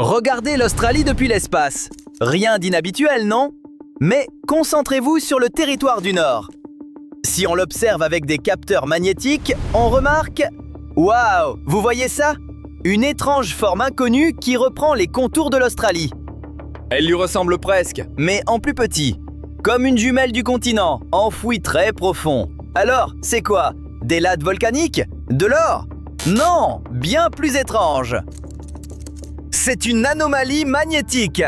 Regardez l'Australie depuis l'espace. Rien d'inhabituel, non? Mais concentrez-vous sur le territoire du Nord. Si on l'observe avec des capteurs magnétiques, on remarque... Waouh! Vous voyez ça? Une étrange forme inconnue qui reprend les contours de l'Australie. Elle lui ressemble presque, mais en plus petit. Comme une jumelle du continent, enfouie très profond. Alors, c'est quoi? Des lattes volcaniques? De l'or? Non, bien plus étrange. C'est une anomalie magnétique.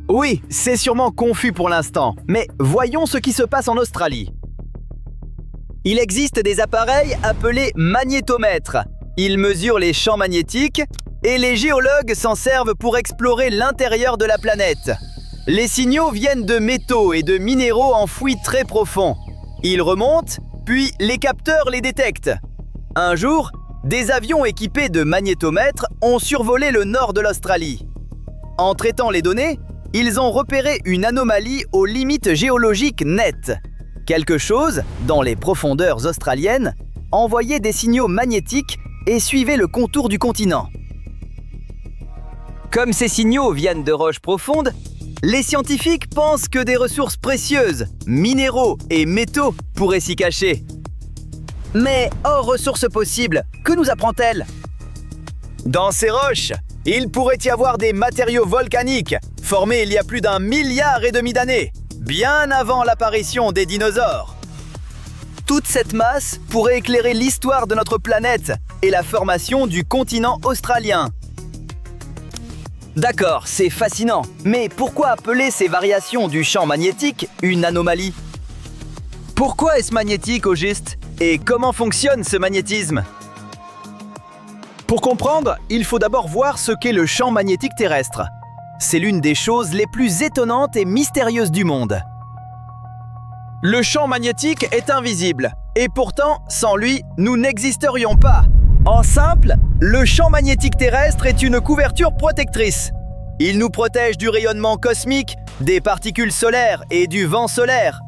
Oui, c'est sûrement confus pour l'instant, mais voyons ce qui se passe en Australie. Il existe des appareils appelés magnétomètres. Ils mesurent les champs magnétiques et les géologues s'en servent pour explorer l'intérieur de la planète. Les signaux viennent de métaux et de minéraux enfouis très profonds. Ils remontent, puis les capteurs les détectent. Un jour, des avions équipés de magnétomètres ont survolé le nord de l'Australie. En traitant les données, ils ont repéré une anomalie aux limites géologiques nettes. Quelque chose, dans les profondeurs australiennes, envoyait des signaux magnétiques et suivait le contour du continent. Comme ces signaux viennent de roches profondes, les scientifiques pensent que des ressources précieuses, minéraux et métaux pourraient s'y cacher. Mais hors ressources possibles, que nous apprend-elle? Dans ces roches, il pourrait y avoir des matériaux volcaniques formés il y a plus d'1,5 milliard d'années, bien avant l'apparition des dinosaures. Toute cette masse pourrait éclairer l'histoire de notre planète et la formation du continent australien. D'accord, c'est fascinant, mais pourquoi appeler ces variations du champ magnétique une anomalie? Pourquoi est-ce magnétique au juste? Et comment fonctionne ce magnétisme? Pour comprendre, il faut d'abord voir ce qu'est le champ magnétique terrestre. C'est l'une des choses les plus étonnantes et mystérieuses du monde. Le champ magnétique est invisible, et pourtant, sans lui, nous n'existerions pas. En simple, le champ magnétique terrestre est une couverture protectrice. Il nous protège du rayonnement cosmique, des particules solaires et du vent solaire.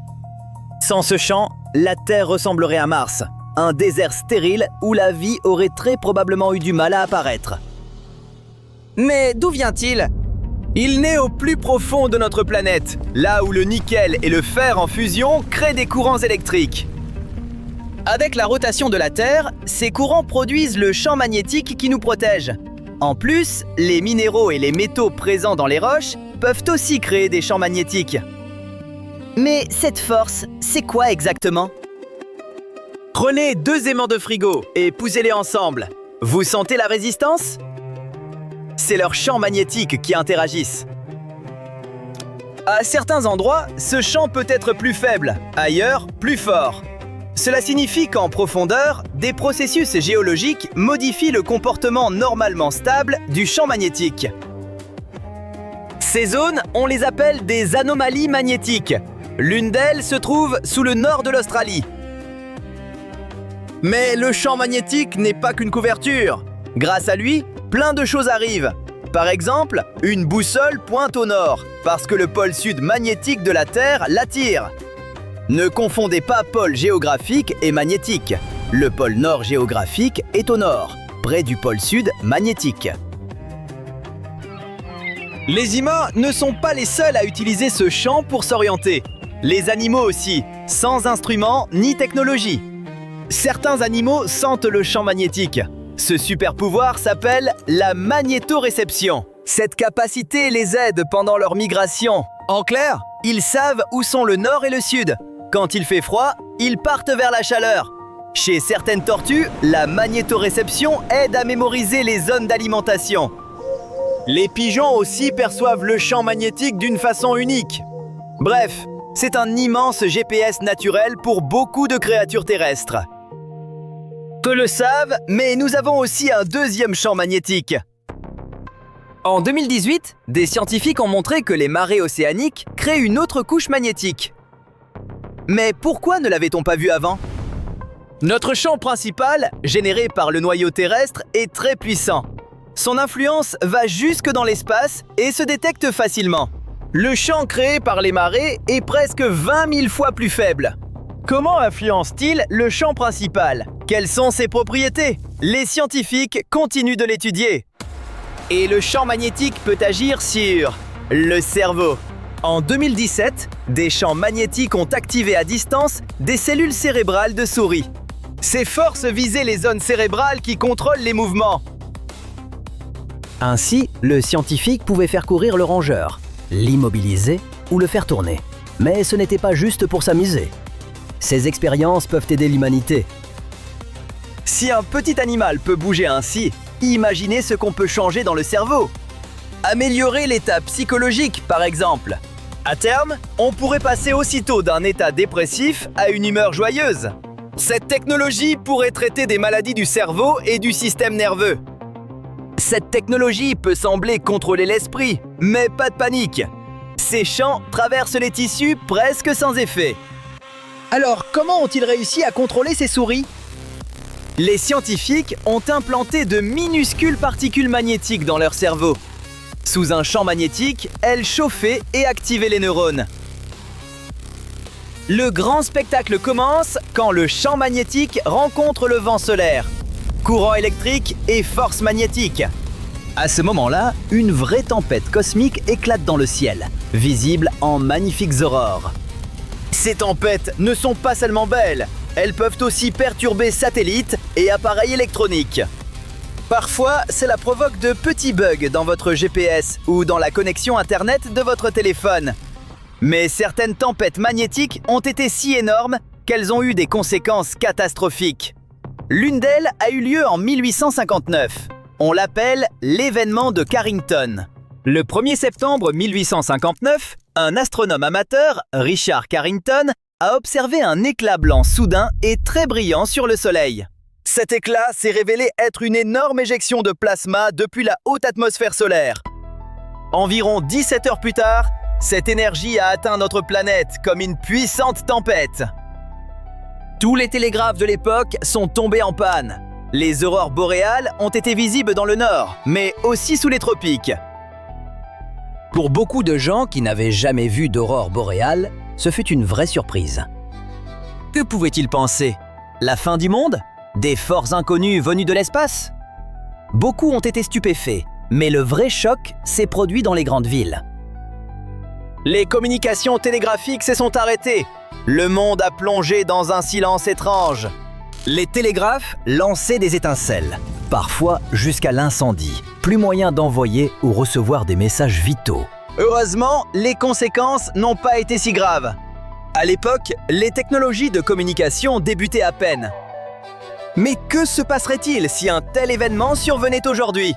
Sans ce champ, la Terre ressemblerait à Mars, un désert stérile où la vie aurait très probablement eu du mal à apparaître. Mais d'où vient-il? Il naît au plus profond de notre planète, là où le nickel et le fer en fusion créent des courants électriques. Avec la rotation de la Terre, ces courants produisent le champ magnétique qui nous protège. En plus, les minéraux et les métaux présents dans les roches peuvent aussi créer des champs magnétiques. Mais cette force, c'est quoi exactement? Prenez 2 aimants de frigo et poussez-les ensemble. Vous sentez la résistance? C'est leurs champs magnétiques qui interagissent. À certains endroits, ce champ peut être plus faible, ailleurs, plus fort. Cela signifie qu'en profondeur, des processus géologiques modifient le comportement normalement stable du champ magnétique. Ces zones, on les appelle des anomalies magnétiques. L'une d'elles se trouve sous le nord de l'Australie. Mais le champ magnétique n'est pas qu'une couverture. Grâce à lui, plein de choses arrivent. Par exemple, une boussole pointe au nord, parce que le pôle sud magnétique de la Terre l'attire. Ne confondez pas pôle géographique et magnétique. Le pôle nord géographique est au nord, près du pôle sud magnétique. Les humains ne sont pas les seuls à utiliser ce champ pour s'orienter. Les animaux aussi, sans instruments ni technologie. Certains animaux sentent le champ magnétique. Ce super pouvoir s'appelle la magnétoréception. Cette capacité les aide pendant leur migration. En clair, ils savent où sont le nord et le sud. Quand il fait froid, ils partent vers la chaleur. Chez certaines tortues, la magnétoréception aide à mémoriser les zones d'alimentation. Les pigeons aussi perçoivent le champ magnétique d'une façon unique. Bref, c'est un immense GPS naturel pour beaucoup de créatures terrestres. Peu le savent, mais nous avons aussi un deuxième champ magnétique. En 2018, des scientifiques ont montré que les marées océaniques créent une autre couche magnétique. Mais pourquoi ne l'avait-on pas vu avant? Notre champ principal, généré par le noyau terrestre, est très puissant. Son influence va jusque dans l'espace et se détecte facilement. Le champ créé par les marées est presque 20 000 fois plus faible. Comment influence-t-il le champ principal? Quelles sont ses propriétés? Les scientifiques continuent de l'étudier. Et le champ magnétique peut agir sur le cerveau. En 2017, des champs magnétiques ont activé à distance des cellules cérébrales de souris. Ces forces visaient les zones cérébrales qui contrôlent les mouvements. Ainsi, le scientifique pouvait faire courir le rongeur, l'immobiliser ou le faire tourner. Mais ce n'était pas juste pour s'amuser. Ces expériences peuvent aider l'humanité. Si un petit animal peut bouger ainsi, imaginez ce qu'on peut changer dans le cerveau. Améliorer l'état psychologique, par exemple. À terme, on pourrait passer aussitôt d'un état dépressif à une humeur joyeuse. Cette technologie pourrait traiter des maladies du cerveau et du système nerveux. Cette technologie peut sembler contrôler l'esprit, mais pas de panique. Ces champs traversent les tissus presque sans effet. Alors, comment ont-ils réussi à contrôler ces souris? Les scientifiques ont implanté de minuscules particules magnétiques dans leur cerveau. Sous un champ magnétique, elles chauffaient et activaient les neurones. Le grand spectacle commence quand le champ magnétique rencontre le vent solaire, courant électrique et force magnétique. À ce moment-là, une vraie tempête cosmique éclate dans le ciel, visible en magnifiques aurores. Ces tempêtes ne sont pas seulement belles, elles peuvent aussi perturber satellites et appareils électroniques. Parfois, cela provoque de petits bugs dans votre GPS ou dans la connexion Internet de votre téléphone. Mais certaines tempêtes magnétiques ont été si énormes qu'elles ont eu des conséquences catastrophiques. L'une d'elles a eu lieu en 1859. On l'appelle l'événement de Carrington. Le 1er septembre 1859, un astronome amateur, Richard Carrington, a observé un éclat blanc soudain et très brillant sur le Soleil. Cet éclat s'est révélé être une énorme éjection de plasma depuis la haute atmosphère solaire. Environ 17 heures plus tard, cette énergie a atteint notre planète comme une puissante tempête. Tous les télégraphes de l'époque sont tombés en panne. Les aurores boréales ont été visibles dans le nord, mais aussi sous les tropiques. Pour beaucoup de gens qui n'avaient jamais vu d'aurore boréale, ce fut une vraie surprise. Que pouvaient-ils penser? La fin du monde? Des forces inconnues venues de l'espace? Beaucoup ont été stupéfaits, mais le vrai choc s'est produit dans les grandes villes. Les communications télégraphiques se sont arrêtées. Le monde a plongé dans un silence étrange. Les télégraphes lançaient des étincelles, parfois jusqu'à l'incendie. Plus moyen d'envoyer ou recevoir des messages vitaux. Heureusement, les conséquences n'ont pas été si graves. À l'époque, les technologies de communication débutaient à peine. Mais que se passerait-il si un tel événement survenait aujourd'hui?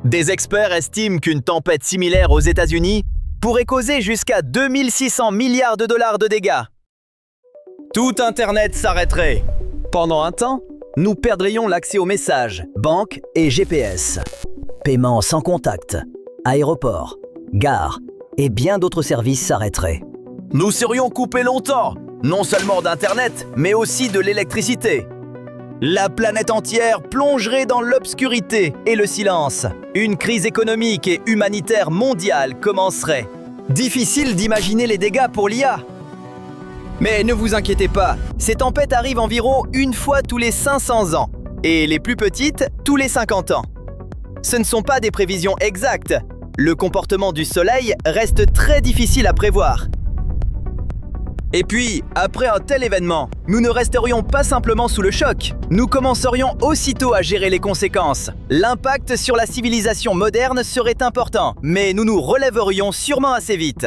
Des experts estiment qu'une tempête similaire aux États-Unis pourrait causer jusqu'à 2600 milliards de dollars de dégâts. Tout Internet s'arrêterait. Pendant un temps, nous perdrions l'accès aux messages, banques et GPS. Paiements sans contact, aéroports, gares et bien d'autres services s'arrêteraient. Nous serions coupés longtemps, non seulement d'Internet, mais aussi de l'électricité. La planète entière plongerait dans l'obscurité et le silence. Une crise économique et humanitaire mondiale commencerait. Difficile d'imaginer les dégâts pour l'IA. Mais ne vous inquiétez pas, ces tempêtes arrivent environ une fois tous les 500 ans, et les plus petites tous les 50 ans. Ce ne sont pas des prévisions exactes. Le comportement du Soleil reste très difficile à prévoir. Et puis, après un tel événement, nous ne resterions pas simplement sous le choc. Nous commencerions aussitôt à gérer les conséquences. L'impact sur la civilisation moderne serait important, mais nous nous relèverions sûrement assez vite.